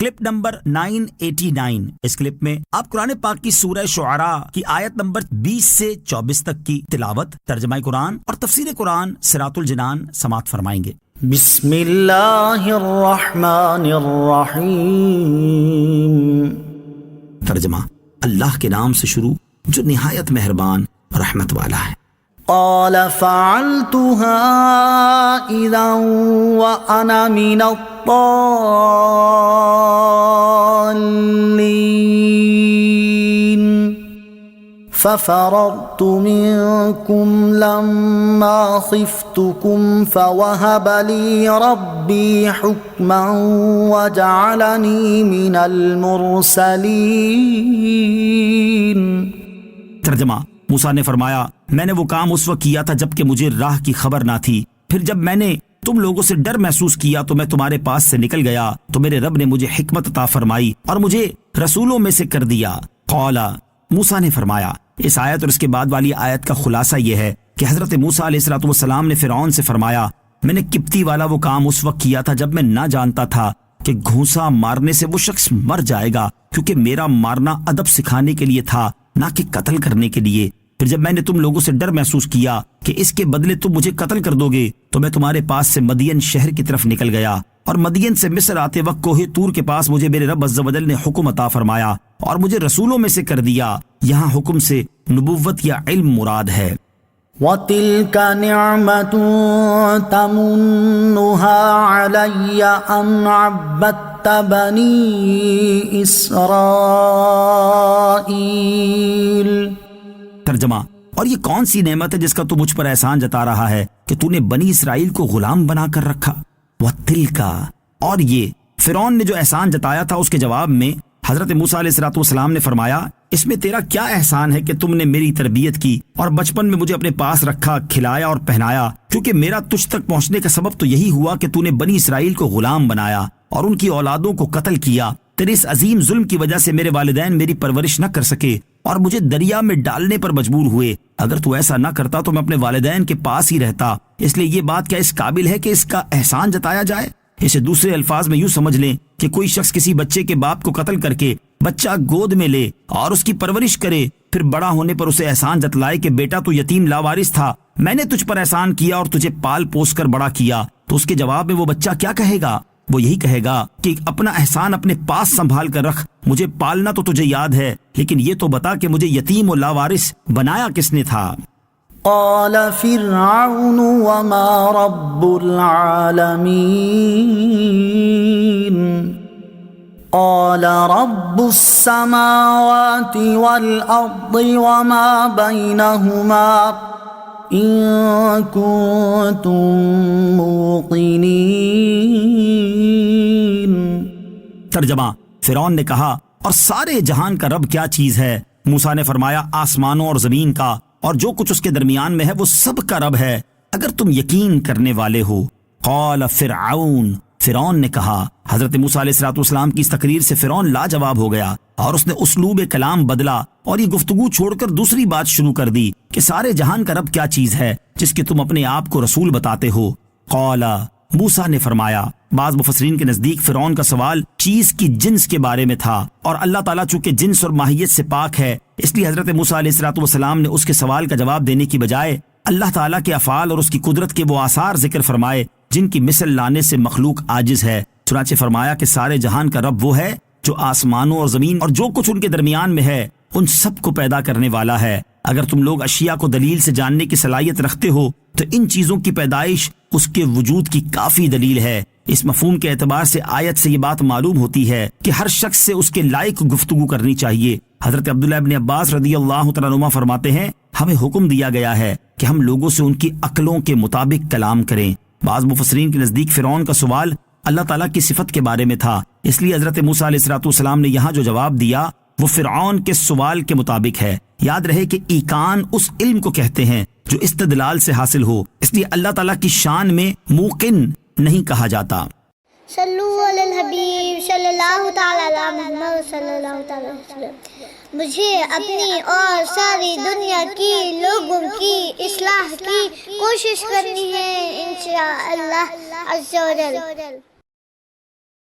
Clip number 989۔ اس clip میں آپ قرآن پاک کی سورہ شعراء کی آیت نمبر 20 سے 24 تک کی تلاوت، ترجمہ قرآن اور تفسیر قرآن صراط الجنان سماعت فرمائیں گے۔ بسم اللہ الرحمن الرحیم۔ ترجمہ: اللہ کے نام سے شروع جو نہایت مہربان رحمت والا ہے۔ قال فعلتها اذا وانا من الضالين ففررت منكم لما خفتكم فوهب لي ربي حكما وجعلني من المرسلين۔ ترجمہ: موسیٰ نے فرمایا، میں نے وہ کام اس وقت کیا تھا جبکہ مجھے راہ کی خبر نہ تھی، پھر جب میں نے تم لوگوں سے ڈر محسوس کیا تو میں تمہارے پاس سے نکل گیا تو میرے رب نے مجھے حکمت عطا فرمائی اور مجھے رسولوں میں سے کر دیا۔ قال، موسیٰ نے فرمایا۔ اس آیت اور اس کے بعد والی آیت کا خلاصہ یہ ہے کہ حضرت موسیٰ علیہ السلام نے فرعون سے فرمایا، میں نے قبطی والا وہ کام اس وقت کیا تھا جب میں نہ جانتا تھا کہ گھونسا مارنے سے وہ شخص مر جائے گا، کیونکہ میرا مارنا ادب سکھانے کے لیے تھا نہ کہ قتل کرنے کے لیے۔ پھر جب میں نے تم لوگوں سے ڈر محسوس کیا کہ اس کے بدلے تم مجھے قتل کر دو گے تو میں تمہارے پاس سے مدین شہر کی طرف نکل گیا، اور مدین سے مصر آتے وقت کوہ طور کے پاس مجھے میرے رب عز و جل نے حکم عطا فرمایا اور مجھے رسولوں میں سے کر دیا۔ یہاں حکم سے نبوت یا علم مراد ہے۔ وَتِلْكَ نِعْمَةٌ تَمُنُّهَا عَلَيَّ أَنْ عَبَّدتَّ بَنِي إِسْرَائِيلَ۔ ترجمہ: اور یہ کون سی نعمت ہے جس کا تو مجھ پر احسان جتا رہا ہے کہ تو نے بنی اسرائیل کو غلام بنا کر رکھا۔ وَتِلْكَ، اور یہ فرعون نے جو احسان جتایا تھا اس کے جواب میں حضرت موسیٰ علیہ السلام نے فرمایا، اس میں تیرا کیا احسان ہے کہ تم نے میری تربیت کی اور بچپن میں مجھے اپنے پاس رکھا، کھلایا اور پہنایا، کیونکہ میرا تجھ تک پہنچنے کا سبب تو یہی ہوا کہ تو نے بنی اسرائیل کو غلام بنایا اور ان کی اولادوں کو قتل کیا۔ تیرے اس عظیم ظلم کی وجہ سے میرے والدین میری پرورش نہ کر سکے اور مجھے دریا میں ڈالنے پر مجبور ہوئے۔ اگر تو ایسا نہ کرتا تو میں اپنے والدین کے پاس ہی رہتا، اس لیے یہ بات کیا اس قابل ہے کہ اس کا احسان جتایا جائے؟ اسے دوسرے الفاظ میں یوں سمجھ لیں کہ کوئی شخص کسی بچے کے باپ کو قتل کر کے بچہ گود میں لے اور اس کی پرورش کرے، پھر بڑا ہونے پر اسے احسان جتلائے کہ بیٹا تو یتیم لاوارث تھا، میں نے تجھ پر احسان کیا اور تجھے پال پوس کر بڑا کیا، تو اس کے جواب میں وہ بچہ کیا کہے گا؟ وہ یہی کہے گا کہ اپنا احسان اپنے پاس سنبھال کر رکھ، مجھے پالنا تو تجھے یاد ہے، لیکن یہ تو بتا کہ مجھے یتیم و لاوارث بنایا کس نے تھا؟ قال فرعون وما رب العالمين قال رب السماوات والأرض وما بينهما إن كنتم موقنين۔ ترجمہ: فرعون نے کہا، اور سارے جہان کا رب کیا چیز ہے؟ موسیٰ نے فرمایا، آسمانوں اور زمین کا اور جو کچھ اس کے درمیان میں ہے وہ سب کا رب ہے، اگر تم یقین کرنے والے ہو۔ قال فرعون، فرعون نے کہا۔ حضرت موسیٰ علیہ السلام کی اس تقریر سے فرعون لاجواب ہو گیا اور اس نے اسلوب کلام بدلا اور یہ گفتگو چھوڑ کر دوسری بات شروع کر دی کہ سارے جہان کا رب کیا چیز ہے جس کے تم اپنے آپ کو رسول بتاتے ہو؟ قال، موسیٰ نے فرمایا۔ بعض مفسرین کے نزدیک فرعون کا سوال چیز کی جنس کے بارے میں تھا، اور اللہ تعالیٰ چونکہ جنس اور ماہیت سے پاک ہے اس لیے حضرت موسیٰ علیہ السلام نے اس کے سوال کا جواب دینے کی بجائے اللہ تعالیٰ کے افعال اور اس کی قدرت کے وہ آثار ذکر فرمائے جن کی مثل لانے سے مخلوق عاجز ہے۔ چنانچہ فرمایا کہ سارے جہان کا رب وہ ہے جو آسمانوں اور زمین اور جو کچھ ان کے درمیان میں ہے ان سب کو پیدا کرنے والا ہے۔ اگر تم لوگ اشیاء کو دلیل سے جاننے کی صلاحیت رکھتے ہو تو ان چیزوں کی پیدائش اس کے وجود کی کافی دلیل ہے۔ اس مفہوم کے اعتبار سے آیت سے یہ بات معلوم ہوتی ہے کہ ہر شخص سے اس کے لائق گفتگو کرنی چاہیے۔ حضرت عبداللہ ابن عباس رضی اللہ تعالیٰ عنہما فرماتے ہیں، ہمیں حکم دیا گیا ہے کہ ہم لوگوں سے ان کی عقلوں کے مطابق کلام کریں۔ بعض مفسرین کے نزدیک فرعون کا سوال اللہ تعالیٰ کی صفت کے بارے میں تھا، اس لیے حضرت موسیٰ علیہ السلام نے یہاں جو جواب دیا وہ فرعون کے سوال کے مطابق ہے۔ یاد رہے کہ ایقان اس علم کو کہتے ہیں جو استدلال سے حاصل ہو، اس لیے اللہ تعالیٰ کی شان میں موقن نہیں کہا جاتا۔ صلو علی الحبیب صلی اللہ تعالی علی محمد صلی اللہ تعالی وسلم۔ مجھے اپنی اور ساری دنیا کی لوگوں کی اصلاح کی کوشش کرنی ہے انشاءاللہ عز و جل۔